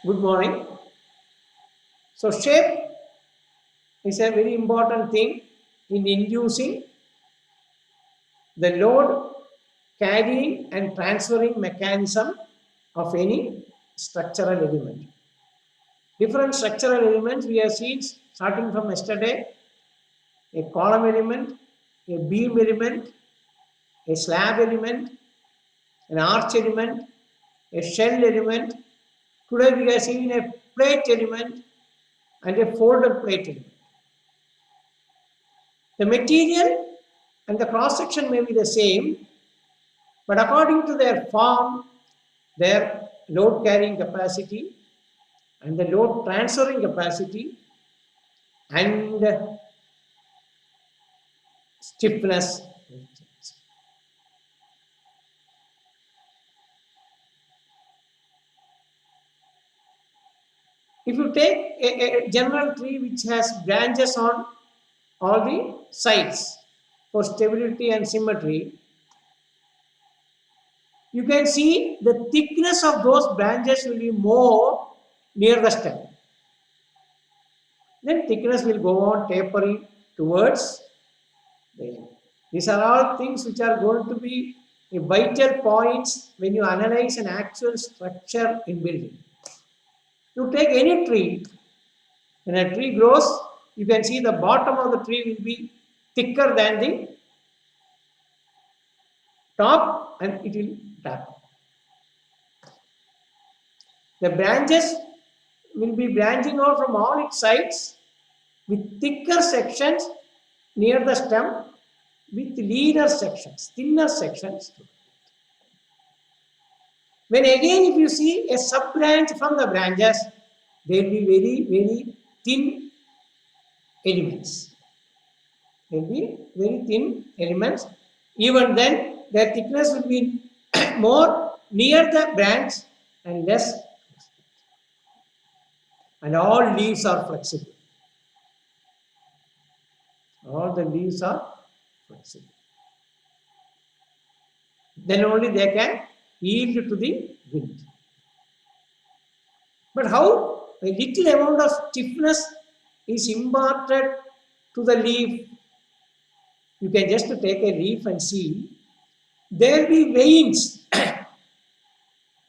Good morning. So, shape is a very important thing in inducing the load carrying and transferring mechanism of any structural element. Different structural elements we have seen starting from yesterday: a column element, a beam element, a slab element, an arch element, a shell element. Today we are seeing a plate element and a folded plate element. The material and the cross section may be the same, but according to their form, their load carrying capacity and the load transferring capacity and stiffness. If you take a general tree which has branches on all the sides for stability and symmetry, you can see the thickness of those branches will be more near the stem. Then thickness will go on tapering towards the end. These are all things which are going to be vital points when you analyze an actual structure in building. You take any tree, when a tree grows, you can see the bottom of the tree will be thicker than the top and it will tap. The branches will be branching out from all its sides with thicker sections near the stem with leaner sections, thinner sections. When again, if you see a sub branch from the branches, there will be very thin elements. There will be very thin elements. Even then, their thickness will be more near the branch and less. And all leaves are flexible. All the leaves are flexible. Then only they can yield to the wind. But how a little amount of stiffness is imparted to the leaf, you can just take a leaf and see. There will be veins,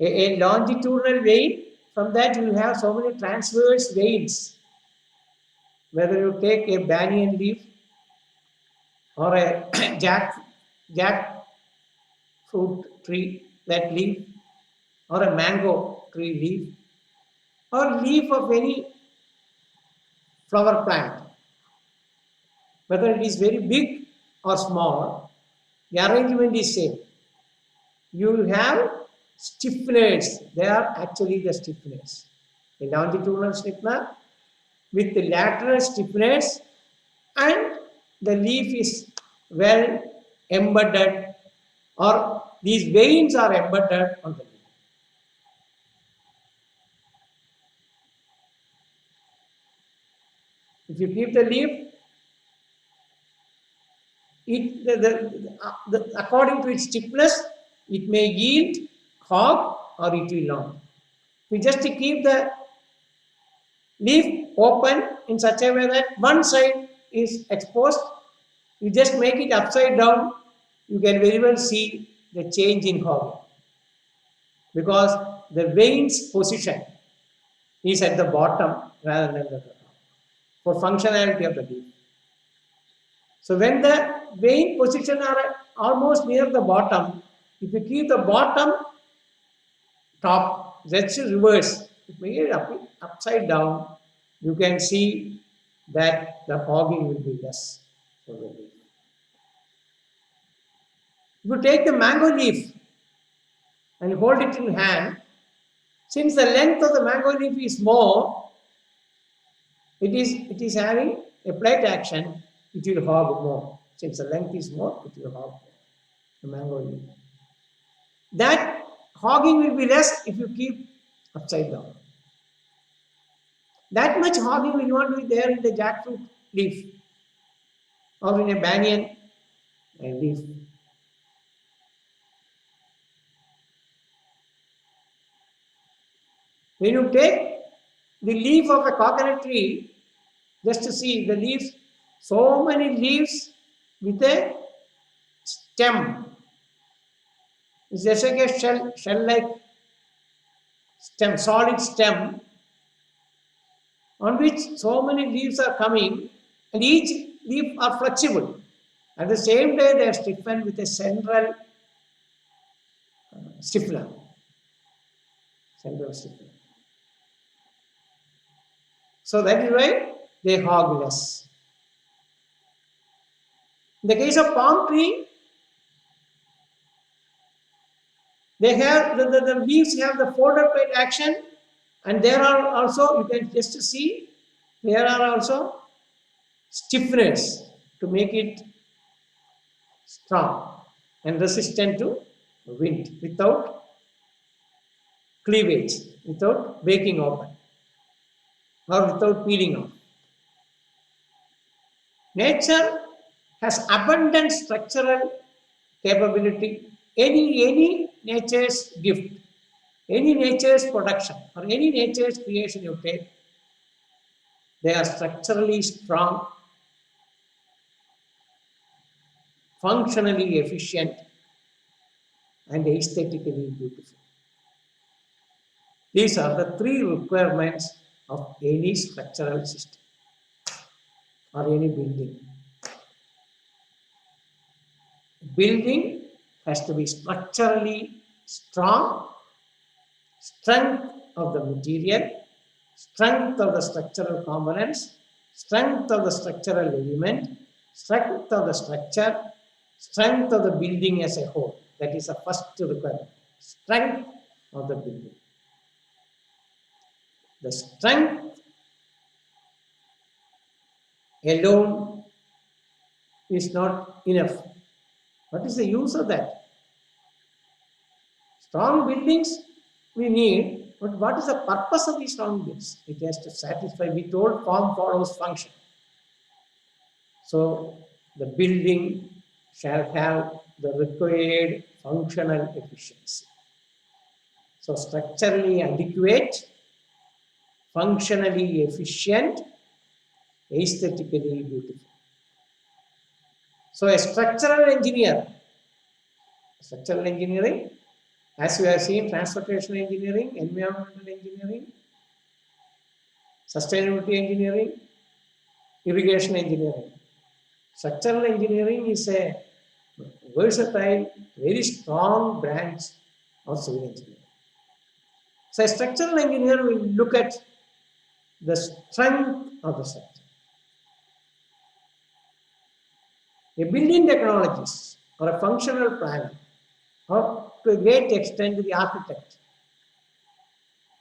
a longitudinal vein. From that, you will have so many transverse veins. Whether you take a banyan leaf or a jackfruit tree, that leaf, or a mango tree leaf, or leaf of any flower plant, whether it is very big or small, the arrangement is same. You will have stiffeners. They are actually the stiffeners. The longitudinal stiffener with the lateral stiffeners, and the leaf is well embedded, or these veins are embedded on the leaf. If you keep the leaf, according to its stiffness, it may yield hog or it will not. We just keep the leaf open in such a way that one side is exposed. You just make it upside down, you can very well see the change in hogging, because the veins position is at the bottom rather than the top for functionality of the leaf. So when the vein position are almost near the bottom, if you keep the bottom top, that's reverse. If you make it upside down, you can see that the hogging will be less for the leaf. If you take the mango leaf and hold it in hand, since the length of the mango leaf is more, it is having a plate action, it will hog more. Since the length is more, it will hog more, the mango leaf. That hogging will be less if you keep upside down. That much hogging will not be there in the jackfruit leaf or in a banyan leaf. When you take the leaf of a coconut tree, just to see the leaves, so many leaves with a stem. It's just like a shell-like stem, solid stem, on which so many leaves are coming, and each leaf are flexible. At the same time, they are stiffened with a central stiffener. Central stiffener. So that is why they hog less. In the case of palm tree, they have the leaves have the folded plate action, and there are also, you can just see, there are also stiffness to make it strong and resistant to wind without cleavage, without breaking open or without peeling off. Nature has abundant structural capability. Any nature's gift, any nature's production, or any nature's creation you take, they are structurally strong, functionally efficient, and aesthetically beautiful. These are the three requirements of any structural system or any building. Building has to be structurally strong, strength of the material, strength of the structural components, strength of the structural element, strength of the structure, strength of the building as a whole. That is the first requirement. Strength of the building. The strength alone is not enough. What is the use of that? Strong buildings we need, but what is the purpose of these strong buildings? It has to satisfy, we told form follows function. So the building shall have the required functional efficiency. So structurally adequate, functionally efficient, aesthetically beautiful. So a structural engineering, as we have seen, transportation engineering, environmental engineering, sustainability engineering, irrigation engineering. Structural engineering is a versatile, very strong branch of civil engineering. So a structural engineer will look at the strength of the structure. A building technologist or a functional planner, or to a great extent the architect,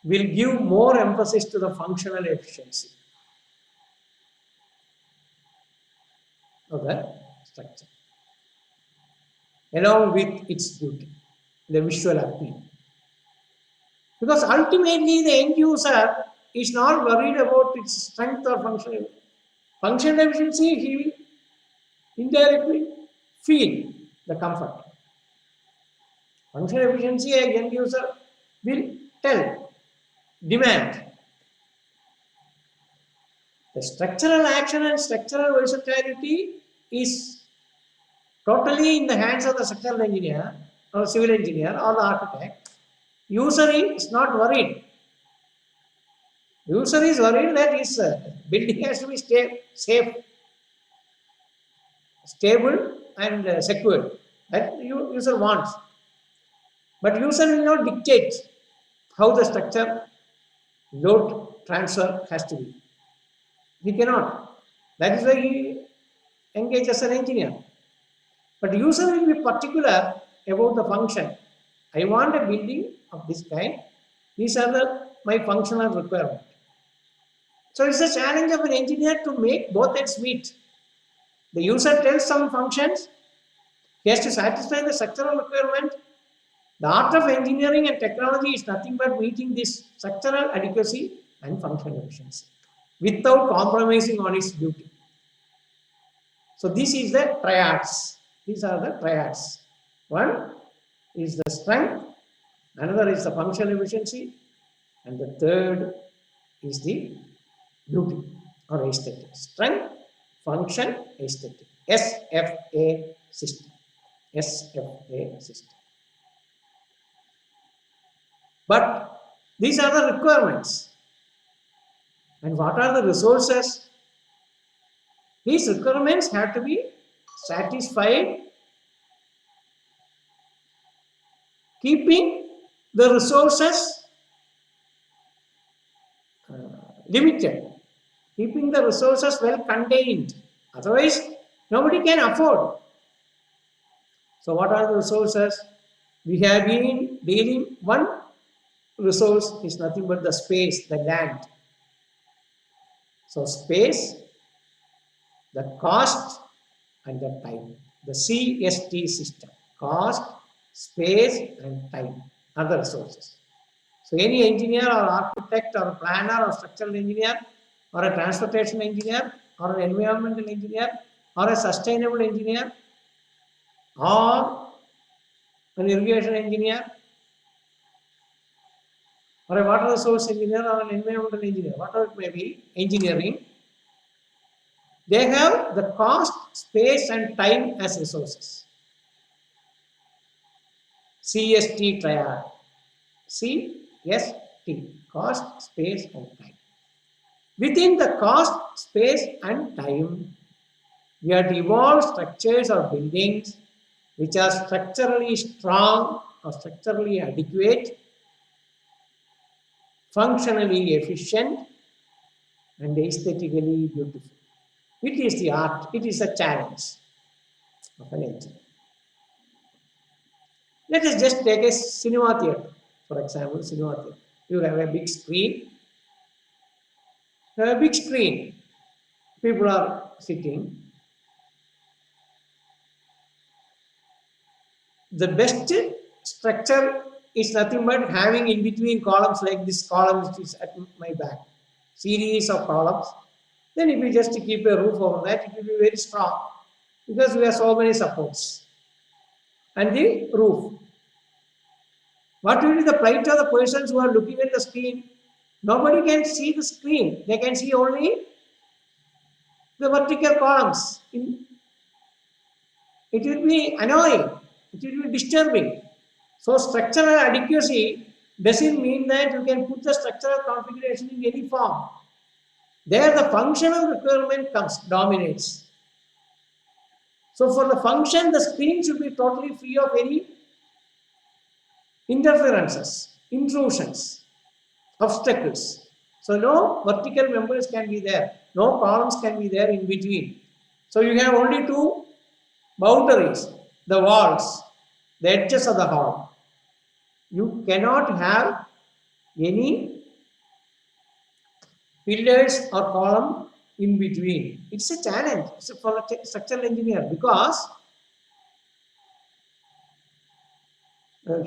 will give more emphasis to the functional efficiency of the structure, along with its beauty, the visual appeal. Because ultimately the end user is not worried about its strength or functional efficiency, he will indirectly feel the comfort. Functional efficiency, a end user will tell, demand. The structural action and structural versatility is totally in the hands of the structural engineer or civil engineer or the architect. User is not worried. User is worried that his building has to be safe, stable and secure. That user wants. But user will not dictate how the structure load transfer has to be. He cannot. That is why he engages an engineer. But user will be particular about the function. I want a building of this kind. These are my functional requirements. So it's a challenge of an engineer to make both ends meet. The user tells some functions, he has to satisfy the structural requirement. The art of engineering and technology is nothing but meeting this structural adequacy and functional efficiency without compromising on its beauty. So this is the triads. These are the triads. One is the strength, another is the functional efficiency, And the third is the beauty or aesthetic. Strength, function, aesthetic. SFA system. SFA system. But these are the requirements. And what are the resources? These requirements have to be satisfied, keeping the resources limited, keeping the resources well contained. Otherwise, nobody can afford. So, what are the resources? We have been dealing, one resource is nothing but the space, the land. So, space, the cost, and the time. The CST system. Cost, space, and time are the resources. So, any engineer or architect or planner or structural engineer or a transportation engineer or an environmental engineer or a sustainable engineer or an irrigation engineer or a water resource engineer or an environmental engineer, whatever it may be, engineering, they have the cost, space, and time as resources. CST triad. CST, cost, space, and time. Within the cost, space, and time, we have evolved structures or buildings which are structurally strong or structurally adequate, functionally efficient, and aesthetically beautiful. It is the art, it is a challenge of an engineer. Let us just take a cinema theatre, for example, cinema theatre. You have a big screen. A big screen. People are sitting. The best structure is nothing but having in between columns like this column which is at my back. Series of columns. Then if we just keep a roof over that, it will be very strong because we have so many supports. And the roof. What will be the plight of the persons who are looking at the screen? Nobody can see the screen. They can see only the vertical columns. It will be annoying. It will be disturbing. So structural adequacy doesn't mean that you can put the structural configuration in any form. There the functional requirement dominates. So for the function, the screen should be totally free of any interferences, intrusions, obstacles. So no vertical members can be there, no columns can be there in between. So you have only two boundaries, the walls, the edges of the hall. You cannot have any pillars or column in between. It's a challenge for a structural engineer because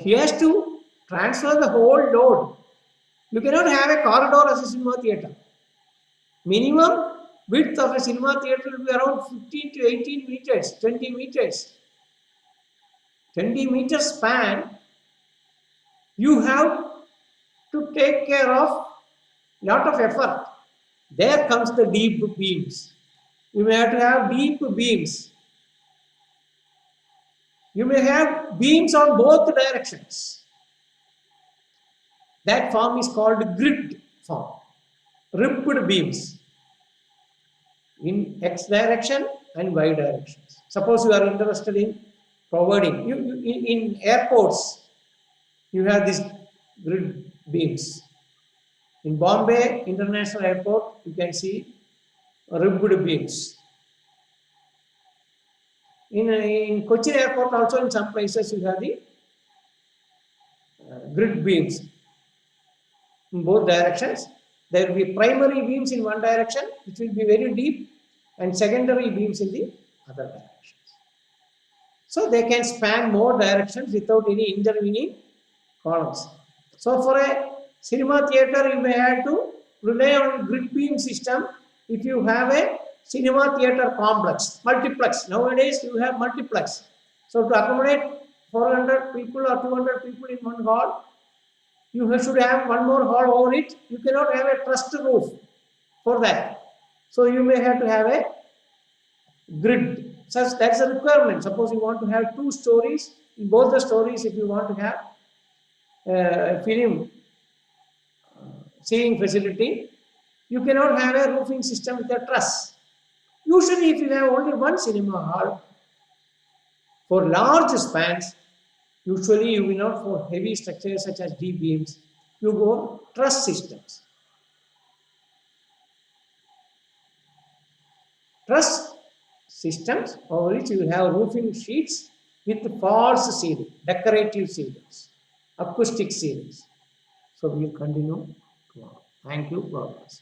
he has to transfer the whole load. You cannot have a corridor as a cinema theatre. Minimum width of a cinema theatre will be around 15 to 18 meters, 20 meters. 20 meters span, you have to take care of lot of effort. There comes the deep beams. You may have to have deep beams. You may have beams on both directions. That form is called grid form. Ripped beams in X direction and Y directions. Suppose you are interested in providing, in airports, you have these grid beams. In Bombay International Airport, you can see ribbed beams. In Cochin Airport also, in some places, you have the grid beams in both directions. There will be primary beams in one direction, which will be very deep, and secondary beams in the other directions. So they can span more directions without any intervening columns. So for a cinema theatre, you may have to rely on grid beam system if you have a cinema theatre complex, multiplex. Nowadays you have multiplex. So to accommodate 400 people or 200 people in one hall, You should have one more hall over it. You cannot have a trussed roof for that. So you may have to have a grid. So that's a requirement. Suppose you want to have 2 stories. In both the stories, if you want to have film seeing facility, you cannot have a roofing system with a truss. Usually, if you have only one cinema hall for large spans, usually you will not for heavy structures such as D beams, you go truss systems. Truss systems over which you have roofing sheets with false ceiling, decorative ceilings, acoustic ceilings. So we will continue tomorrow. Thank you. God bless.